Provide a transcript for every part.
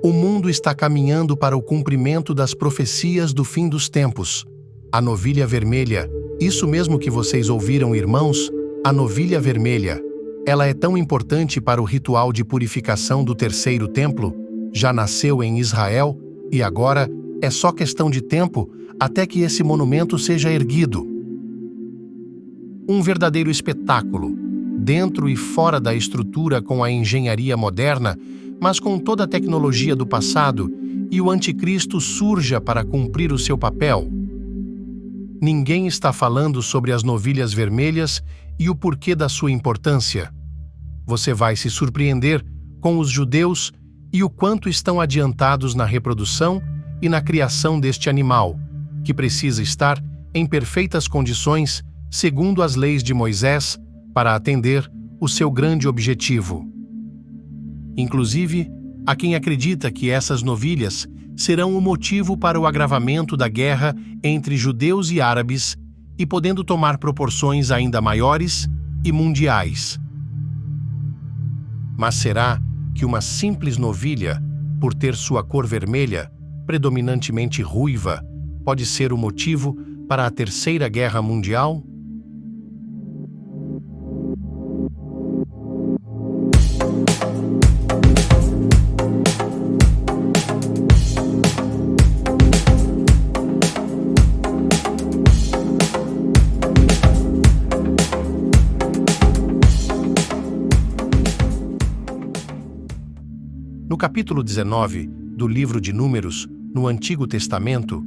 O mundo está caminhando para o cumprimento das profecias do fim dos tempos. A novilha vermelha, isso mesmo que vocês ouviram, irmãos, a novilha vermelha. Ela é tão importante para o ritual de purificação do terceiro templo, já nasceu em Israel e agora é só questão de tempo até que esse monumento seja erguido. Um verdadeiro espetáculo, dentro e fora da estrutura com a engenharia moderna, mas com toda a tecnologia do passado, e o anticristo surja para cumprir o seu papel. Ninguém está falando sobre as novilhas vermelhas e o porquê da sua importância. Você vai se surpreender com os judeus e o quanto estão adiantados na reprodução e na criação deste animal, que precisa estar em perfeitas condições, segundo as leis de Moisés, para atender o seu grande objetivo. Inclusive, há quem acredita que essas novilhas serão o motivo para o agravamento da guerra entre judeus e árabes e podendo tomar proporções ainda maiores e mundiais. Mas será que uma simples novilha, por ter sua cor vermelha, predominantemente ruiva, pode ser o motivo para a Terceira Guerra Mundial? No capítulo 19 do livro de Números, no Antigo Testamento,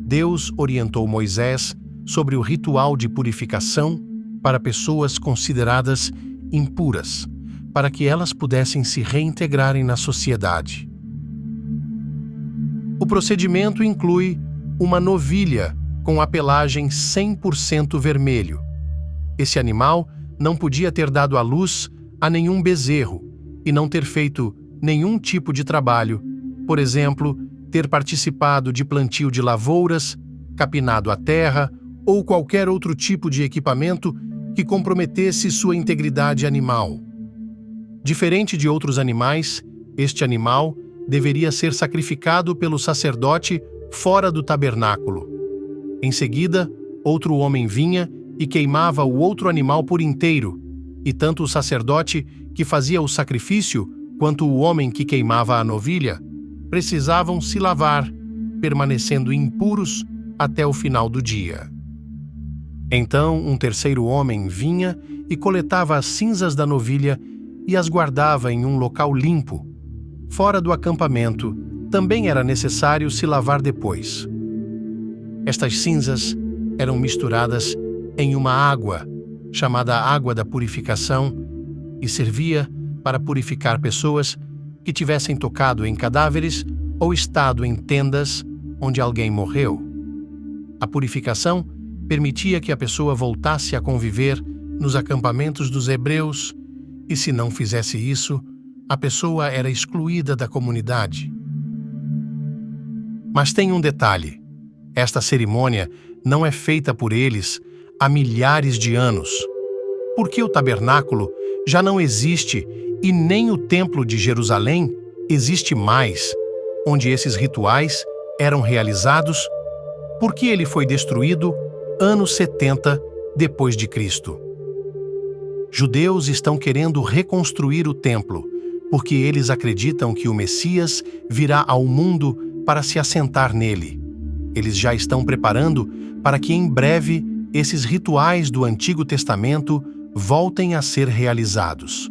Deus orientou Moisés sobre o ritual de purificação para pessoas consideradas impuras, para que elas pudessem se reintegrarem na sociedade. O procedimento inclui uma novilha com a pelagem 100% vermelho. Esse animal não podia ter dado à luz a nenhum bezerro e não ter feito nenhum tipo de trabalho, por exemplo, ter participado de plantio de lavouras, capinado a terra ou qualquer outro tipo de equipamento que comprometesse sua integridade animal. Diferente de outros animais, este animal deveria ser sacrificado pelo sacerdote fora do tabernáculo. Em seguida, outro homem vinha e queimava o outro animal por inteiro, e tanto o sacerdote que fazia o sacrifício quanto o homem que queimava a novilha precisavam se lavar, permanecendo impuros até o final do dia. Então, um terceiro homem vinha e coletava as cinzas da novilha e as guardava em um local limpo. Fora do acampamento, também era necessário se lavar depois. Estas cinzas eram misturadas em uma água, chamada água da purificação, e servia para purificar pessoas que tivessem tocado em cadáveres ou estado em tendas onde alguém morreu. A purificação permitia que a pessoa voltasse a conviver nos acampamentos dos hebreus e, se não fizesse isso, a pessoa era excluída da comunidade. Mas tem um detalhe: esta cerimônia não é feita por eles há milhares de anos, porque o tabernáculo já não existe e nem o Templo de Jerusalém existe mais, onde esses rituais eram realizados, porque ele foi destruído anos 70 depois de Cristo. Judeus estão querendo reconstruir o templo, porque eles acreditam que o Messias virá ao mundo para se assentar nele. Eles já estão preparando para que em breve esses rituais do Antigo Testamento voltem a ser realizados.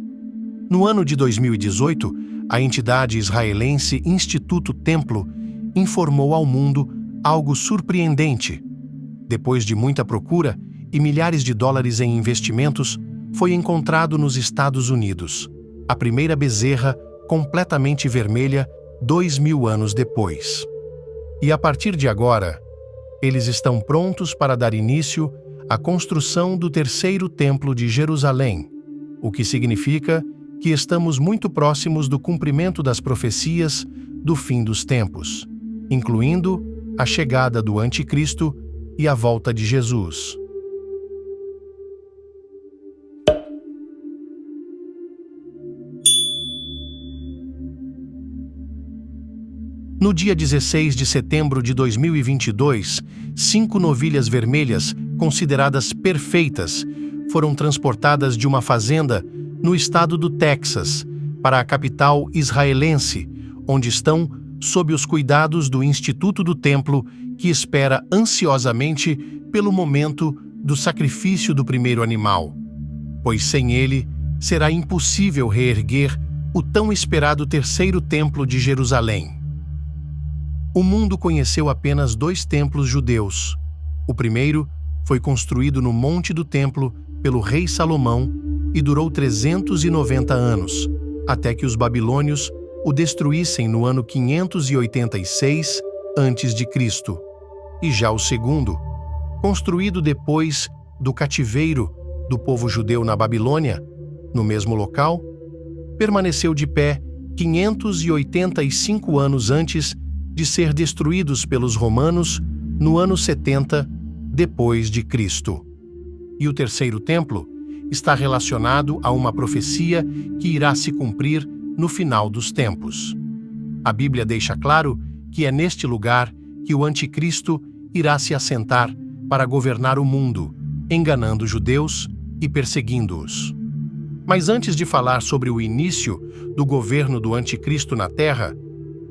No ano de 2018, a entidade israelense Instituto Templo informou ao mundo algo surpreendente. Depois de muita procura e milhares de dólares em investimentos, foi encontrado nos Estados Unidos a primeira bezerra completamente vermelha 2000 anos depois. E a partir de agora, eles estão prontos para dar início à construção do terceiro templo de Jerusalém, o que significa que estamos muito próximos do cumprimento das profecias do fim dos tempos, incluindo a chegada do Anticristo e a volta de Jesus. No dia 16 de setembro de 2022, 5 novilhas vermelhas, consideradas perfeitas, foram transportadas de uma fazenda no estado do Texas para a capital israelense, onde estão sob os cuidados do Instituto do Templo, que espera ansiosamente pelo momento do sacrifício do primeiro animal, pois sem ele será impossível reerguer o tão esperado terceiro templo de Jerusalém. O mundo conheceu apenas 2 templos judeus. O primeiro foi construído no Monte do Templo pelo rei Salomão e durou 390 anos, até que os babilônios o destruíssem no ano 586 a.C. E já o segundo, construído depois do cativeiro do povo judeu na Babilônia, no mesmo local, permaneceu de pé 585 anos antes de ser destruídos pelos romanos no ano 70 depois de Cristo. E o terceiro templo está relacionado a uma profecia que irá se cumprir no final dos tempos. A Bíblia deixa claro que é neste lugar que o anticristo irá se assentar para governar o mundo, enganando os judeus e perseguindo-os. Mas antes de falar sobre o início do governo do anticristo na Terra,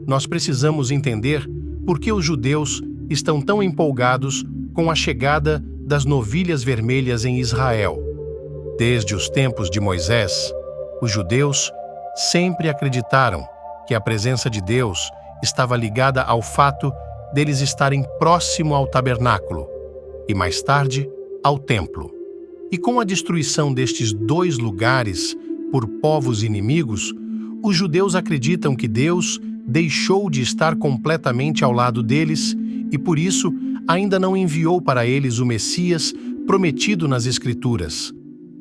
nós precisamos entender por que os judeus estão tão empolgados com a chegada das novilhas vermelhas em Israel. Desde os tempos de Moisés, os judeus sempre acreditaram que a presença de Deus estava ligada ao fato deles estarem próximo ao tabernáculo e, mais tarde, ao templo. E com a destruição destes 2 lugares por povos inimigos, os judeus acreditam que Deus deixou de estar completamente ao lado deles e, por isso, ainda não enviou para eles o Messias prometido nas Escrituras,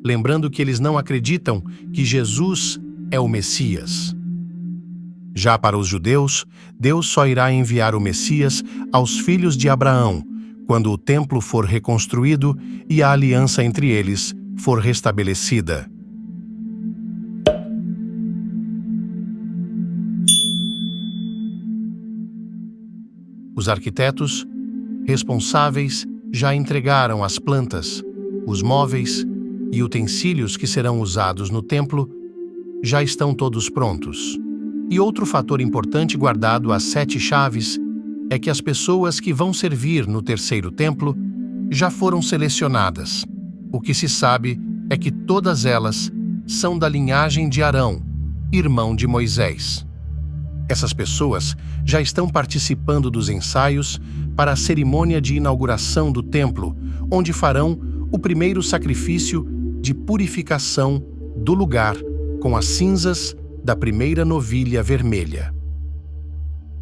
lembrando que eles não acreditam que Jesus é o Messias. Já para os judeus, Deus só irá enviar o Messias aos filhos de Abraão, quando o templo for reconstruído e a aliança entre eles for restabelecida. Os arquitetos responsáveis já entregaram as plantas, os móveis e utensílios que serão usados no templo, já estão todos prontos. E outro fator importante guardado às 7 chaves é que as pessoas que vão servir no terceiro templo já foram selecionadas. O que se sabe é que todas elas são da linhagem de Arão, irmão de Moisés. Essas pessoas já estão participando dos ensaios para a cerimônia de inauguração do templo, onde farão o primeiro sacrifício de purificação do lugar com as cinzas da primeira novilha vermelha.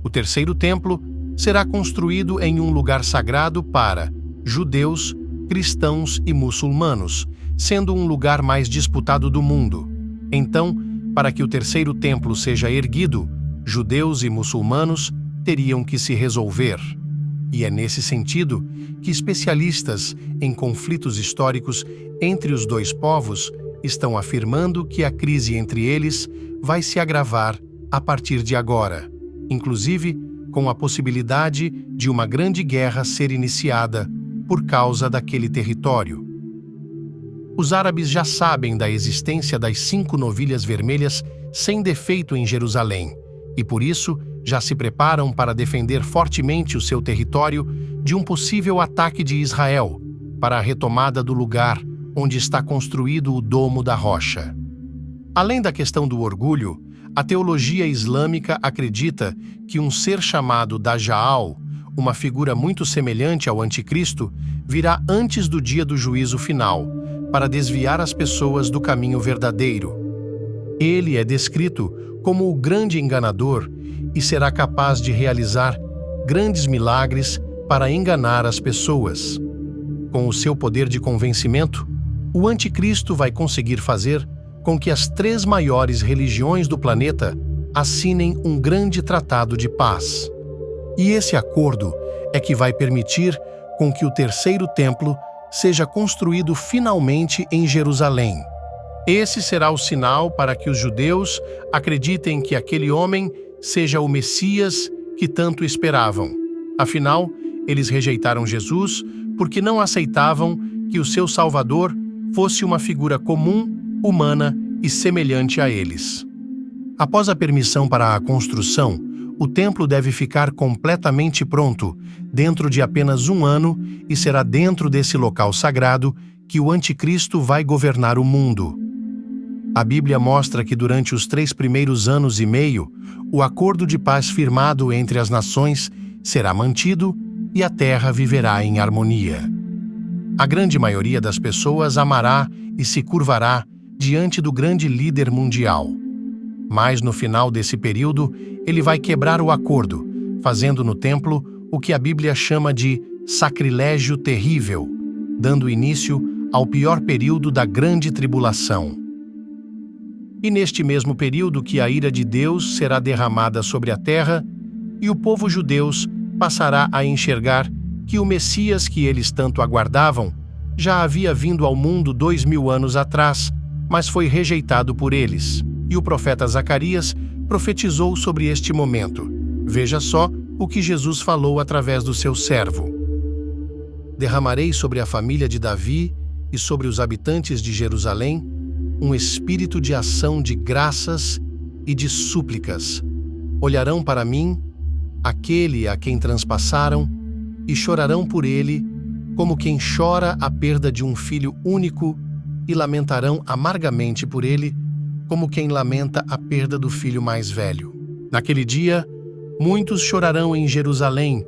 O terceiro templo será construído em um lugar sagrado para judeus, cristãos e muçulmanos, sendo um lugar mais disputado do mundo. Então, para que o terceiro templo seja erguido, judeus e muçulmanos teriam que se resolver. E é nesse sentido que especialistas em conflitos históricos entre os 2 povos estão afirmando que a crise entre eles vai se agravar a partir de agora, inclusive com a possibilidade de uma grande guerra ser iniciada por causa daquele território. Os árabes já sabem da existência das 5 novilhas vermelhas sem defeito em Jerusalém, e por isso já se preparam para defender fortemente o seu território de um possível ataque de Israel, para a retomada do lugar onde está construído o Domo da Rocha. Além da questão do orgulho, a teologia islâmica acredita que um ser chamado Dajjal, uma figura muito semelhante ao anticristo, virá antes do dia do juízo final, para desviar as pessoas do caminho verdadeiro. Ele é descrito como o grande enganador e será capaz de realizar grandes milagres para enganar as pessoas. Com o seu poder de convencimento, o anticristo vai conseguir fazer com que as 3 maiores religiões do planeta assinem um grande tratado de paz. E esse acordo é que vai permitir com que o terceiro templo seja construído finalmente em Jerusalém. Esse será o sinal para que os judeus acreditem que aquele homem seja o Messias que tanto esperavam. Afinal, eles rejeitaram Jesus porque não aceitavam que o seu Salvador fosse uma figura comum, humana e semelhante a eles. Após a permissão para a construção, o templo deve ficar completamente pronto dentro de apenas 1 ano e será dentro desse local sagrado que o Anticristo vai governar o mundo. A Bíblia mostra que durante os 3 primeiros anos e meio, o acordo de paz firmado entre as nações será mantido e a terra viverá em harmonia. A grande maioria das pessoas amará e se curvará diante do grande líder mundial. Mas no final desse período, ele vai quebrar o acordo, fazendo no templo o que a Bíblia chama de sacrilégio terrível, dando início ao pior período da grande tribulação. E neste mesmo período que a ira de Deus será derramada sobre a terra, e o povo judeu passará a enxergar que o Messias que eles tanto aguardavam já havia vindo ao mundo 2000 anos atrás, mas foi rejeitado por eles. E o profeta Zacarias profetizou sobre este momento. Veja só o que Jesus falou através do seu servo. Derramarei sobre a família de Davi e sobre os habitantes de Jerusalém um espírito de ação de graças e de súplicas. Olharão para mim, aquele a quem transpassaram, e chorarão por ele, como quem chora a perda de um filho único, e lamentarão amargamente por ele, como quem lamenta a perda do filho mais velho. Naquele dia, muitos chorarão em Jerusalém,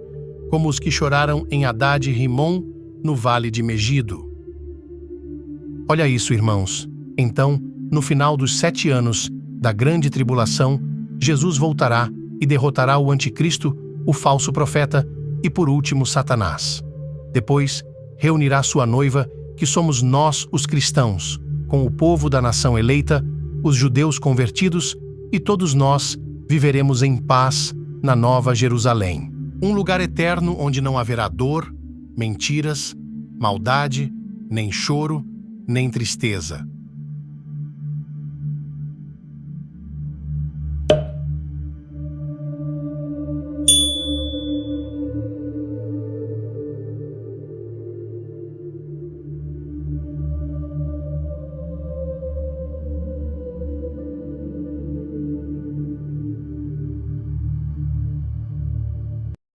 como os que choraram em Hadad e Rimom, no vale de Megido. Olha isso, irmãos. Então, no final dos 7 anos da grande tribulação, Jesus voltará e derrotará o Anticristo, o falso profeta e, por último, Satanás. Depois, reunirá sua noiva, que somos nós, os cristãos, com o povo da nação eleita, os judeus convertidos, e todos nós viveremos em paz na Nova Jerusalém. Um lugar eterno onde não haverá dor, mentiras, maldade, nem choro, nem tristeza.